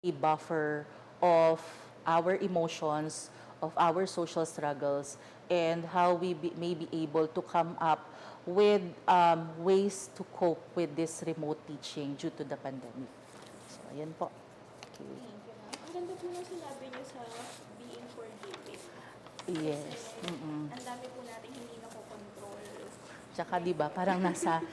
a buffer of our emotions, of our social struggles, and how may be able to come up with ways to cope with this remote teaching due to the pandemic. So, ayan po. Okay. Thank you, ma'am. Ang ganda po ng sinabi niyo sa being forgiving. Kasi Yes. Mm-mm. ang dami po natin hindi nakokontrol. Tsaka 'di ba, parang nasa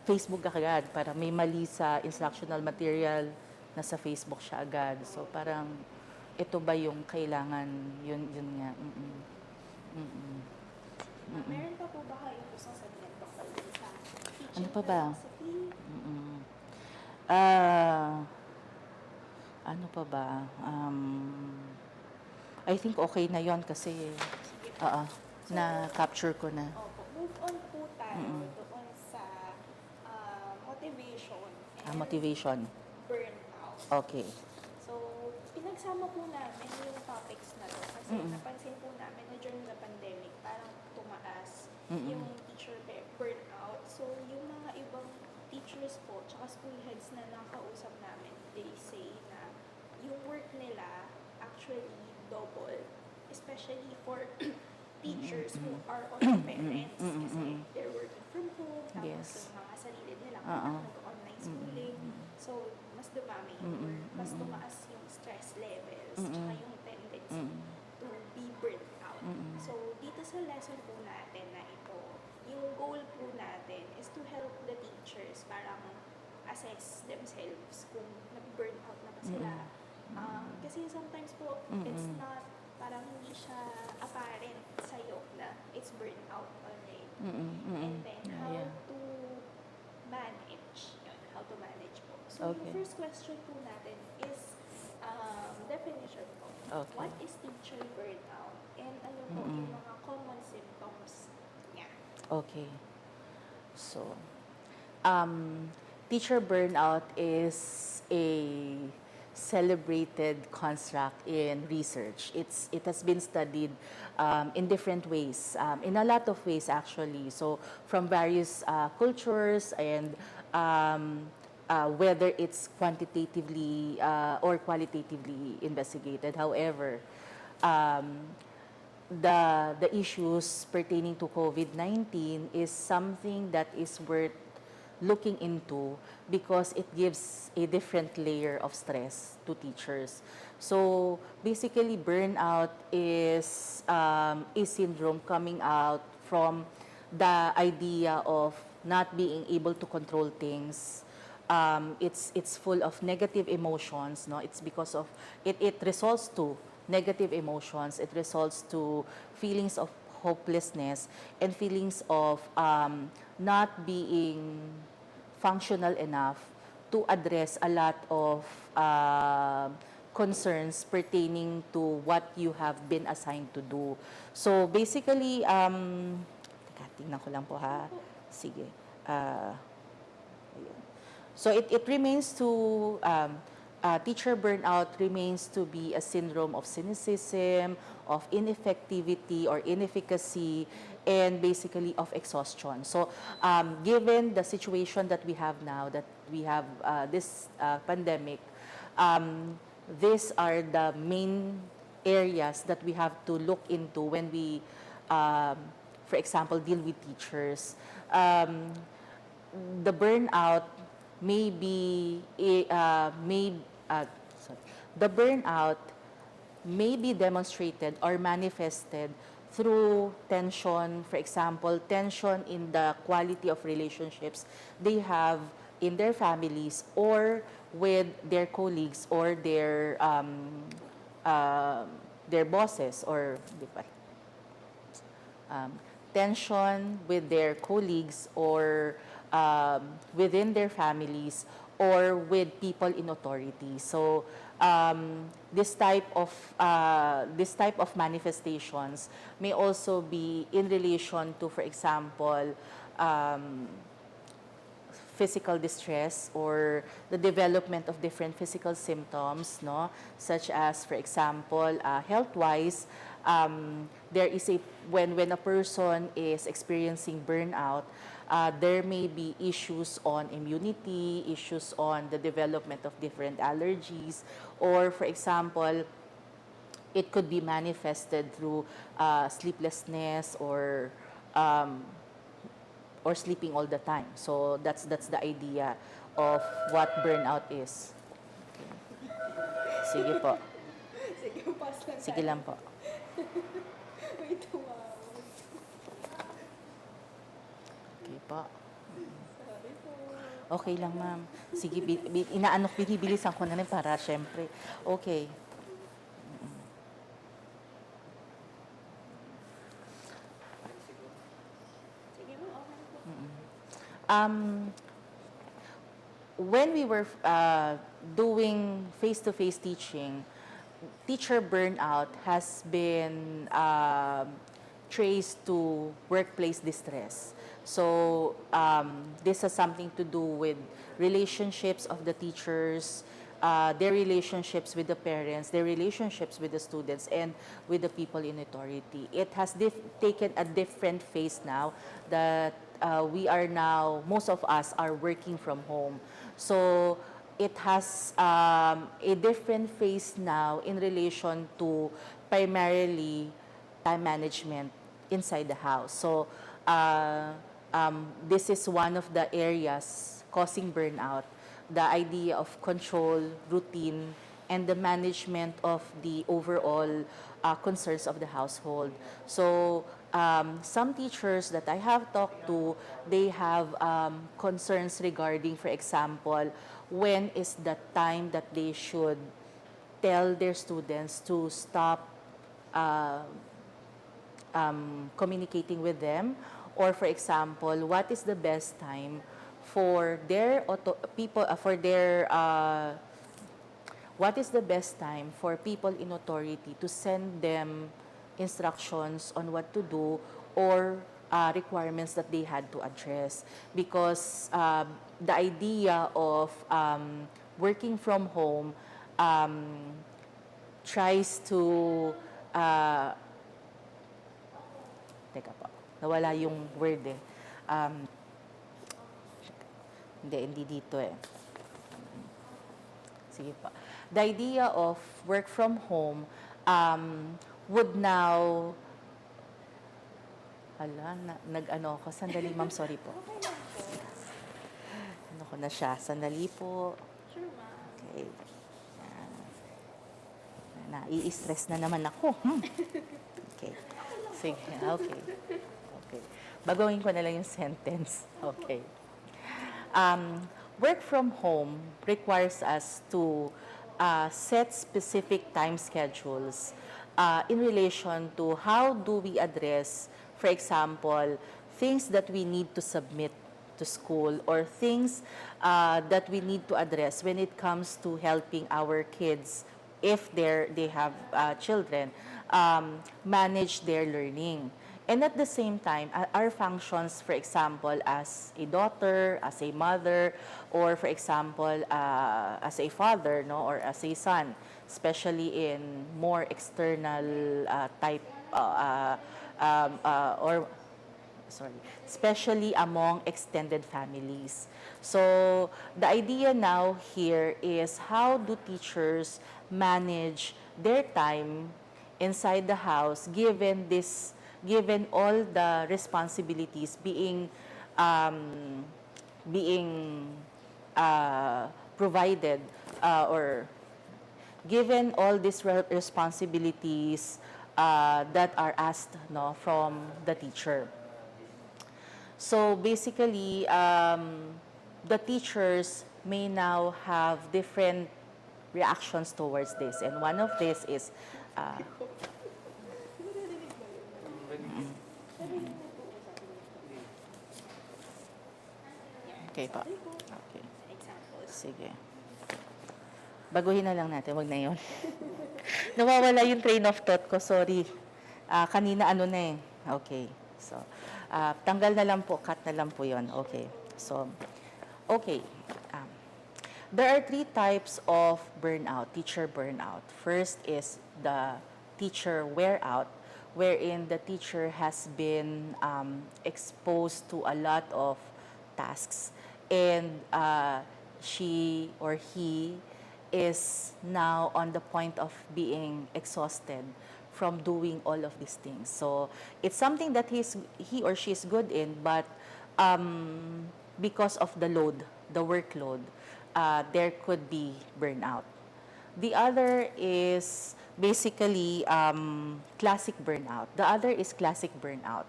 Facebook ka agad, para may mali sa instructional material, nasa Facebook siya agad. So parang ito ba yung kailangan, yun nga. Mm-mm. Mm-mm. Meron pa po ba kayong gustong sabihin tungkol din sa Ano teaching pa ba? philosophy? Mm-mm. Ah, ano pa ba? I think okay na yon kasi Sige po. oo, na-capture ko na. Opo, move on po tayo doon sa motivation and Motivation. burnout. Okay. So, pinagsama po namin yung topics na to kasi napansin po namin na during the pandemic, parang tumaas yung teacher burnout. So, yung mga ibang teachers po, tsaka school heads na nakausap namin, they say na yung work nila actually double, especially for teachers who are also parents kasi they're working from home, tapos Yes. yung mga sarili nila Oo. nag-online schooling. So, mas dumami yung work, mas tumaas yung stress levels, tsaka yung tendency to be burnt out. So, dito sa lesson po natin na ito, yung goal po natin is to help the teachers parang assess themselves kung nag-burn out na ba sila. Kasi sometimes po, it's not, parang hindi siya apparent sa'yo na it's burnout already. And then, how Yeah. to manage, yun, how to manage po. So, Okay. yung first question po natin is definition po. Okay. What is teacher burnout? And ano po yung mga common symptoms niya? Okay. So, teacher burnout is a celebrated construct in research. It has been studied in different ways, in a lot of ways actually. So, from various cultures and whether it's quantitatively or qualitatively investigated. However, the issues pertaining to COVID-19 is something that is worth looking into because it gives a different layer of stress to teachers. So basically, burnout is a syndrome coming out from the idea of not being able to control things. It's full of negative emotions. No, it's because of it results to negative emotions. It results to feelings of hopelessness and feelings of not being functional enough to address a lot of concerns pertaining to what you have been assigned to do. So basically, teka, tingnan ko lang po ha. Sige. Ayun. So it remains to, teacher burnout remains to be a syndrome of cynicism, of ineffectivity or inefficacy, and basically of exhaustion. So given the situation that we have now, that we have this pandemic, these are the main areas that we have to look into when we, for example, deal with teachers. The burnout may be sorry, the burnout may be demonstrated or manifested through tension, for example, tension in the quality of relationships they have in their families or with their colleagues or their bosses or di ba, tension with their colleagues or within their families or with people in authority. So this type of manifestations may also be in relation to, for example, physical distress or the development of different physical symptoms, no? Such as, for example, health-wise, there is a when a person is experiencing burnout, there may be issues on immunity, issues on the development of different allergies, or for example, it could be manifested through sleeplessness um, or sleeping all the time. So that's the idea of what burnout is. Okay. Sige po. Sige, pass lang Sige tayo. lang po. May tumawag. Okay po. Sorry po. Okay lang, ma'am. Sige, binibilisan ko na rin para syempre. Okay. Sige po, okay po. Um, when we were doing face-to-face teaching, teacher burnout has been traced to workplace distress. So this has something to do with relationships of the teachers, their relationships with the parents, their relationships with the students, and with the people in authority. It has taken a different phase now that we are now, most of us are working from home. So it has a different phase now in relation to primarily time management inside the house. So this is one of the areas causing burnout, the idea of control, routine, and the management of the overall concerns of the household. So some teachers that I have talked to, they have concerns regarding, for example, when is the time that they should tell their students to stop communicating with them, or for example, what is the best time for their what is the best time for people in authority to send them instructions on what to do, or requirements that they had to address, because the idea of working from home tries to teka po, nawala yung word eh. Hindi dito eh. Sige po. The idea of work from home would now, nag-ano ako, sandali ma'am, sorry po. Okay lang po. Ano ko na siya, sandali po. Sure, ma'am. Okay. Nai-stress na naman ako. Okay. Sige, okay. Okay. Bagawin ko na lang yung sentence. Okay. Work from home requires us to set specific time schedules in relation to how do we address, for example, things that we need to submit to school, or things that we need to address when it comes to helping our kids, if they have children, manage their learning. And at the same time, our functions, for example, as a daughter, as a mother, or for example, as a father, no, or as a son, especially in more external type, especially among extended families. So the idea now here is, how do teachers manage their time inside the house, given all the responsibilities being provided, or given all these responsibilities that are asked, no, from the teacher. So basically, the teachers may now have different reactions towards this, and one of this is okay po. Okay. Examples. Sige. Baguhin na lang natin, wag na yun. Nawawala yung train of thought ko, sorry. Kanina ano na eh. Okay. So, tanggal na lang po, cut na lang po yun. Okay. So, okay. There are 3 types of burnout, teacher burnout. First is the teacher wear out, wherein the teacher has been exposed to a lot of tasks, and she or he is now on the point of being exhausted from doing all of these things. So it's something that he or she is good in, but because of the load, the workload, there could be burnout. The other is basically classic burnout. The other is classic burnout,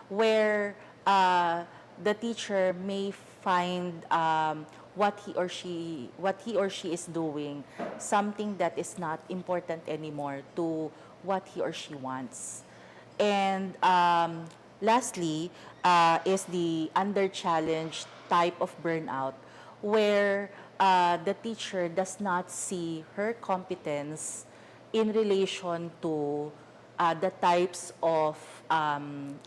where the teacher may find what he or she is doing something that is not important anymore to what he or she wants. And lastly, is the under-challenged type of burnout where the teacher does not see her competence in relation to the types of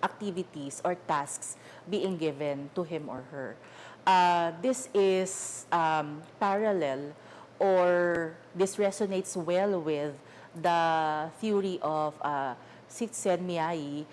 activities or tasks being given to him or her. This is parallel, or this resonates well with the theory of Csikszentmihalyi,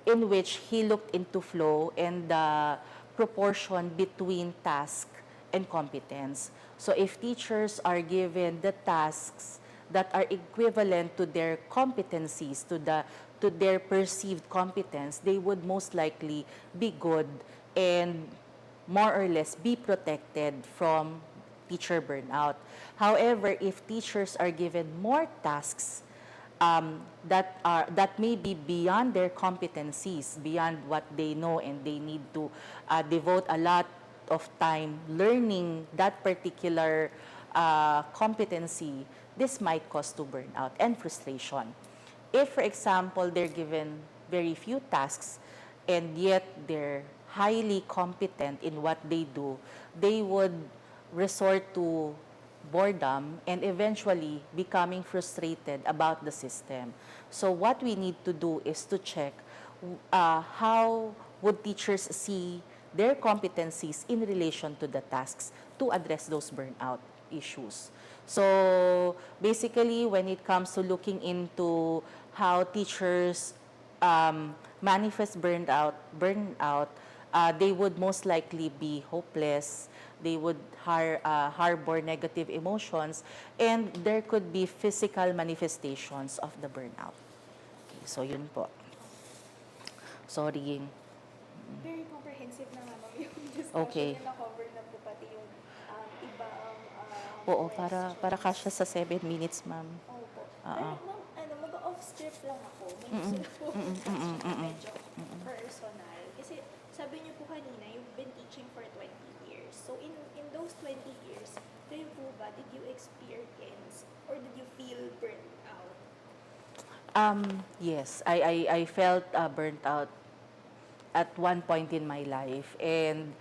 in which he looked into flow and the proportion between task and competence. So if teachers are given the tasks that are equivalent to their competencies, to their perceived competence, they would most likely be good and more or less be protected from teacher burnout. However, if teachers are given more tasks that may be beyond their competencies, beyond what they know, and they need to devote a lot of time learning that particular competency, this might cause to burnout and frustration. If, for example, they're given very few tasks and yet they're highly competent in what they do, they would resort to boredom and eventually becoming frustrated about the system. So what we need to do is to check how would teachers see their competencies in relation to the tasks to address those burnout issues. So basically, when it comes to looking into how teachers manifest burnout, they would most likely be hopeless. They would harbor negative emotions, and there could be physical manifestations of the burnout. Okay, so yun po. Sorry. Very comprehensive na nga, ma'am, yung discussion Okay. niya, na-cover na po pati yung ibang Oo, para questions. kasya sa 7 minutes, ma'am. Opo. Oo. Pero ma'am, mag-off script lang ako. May gusto na po akong question na medyo personal. Kasi sabi niyo po kanina, you've been teaching for 20 years. So in those 20 years, kayo po ba, did you experience or did you feel burnt out? Yes, I felt burnt out at one point in my life, and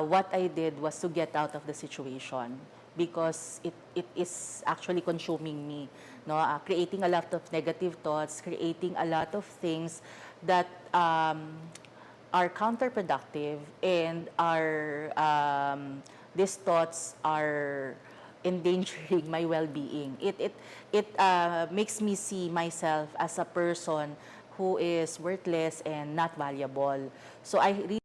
what I did was to get out of the situation because it is actually consuming me, no? Creating a lot of negative thoughts, creating a lot of things that are counterproductive, and these thoughts are endangering my well-being. It makes me see myself as a person who is worthless and not valuable. So I really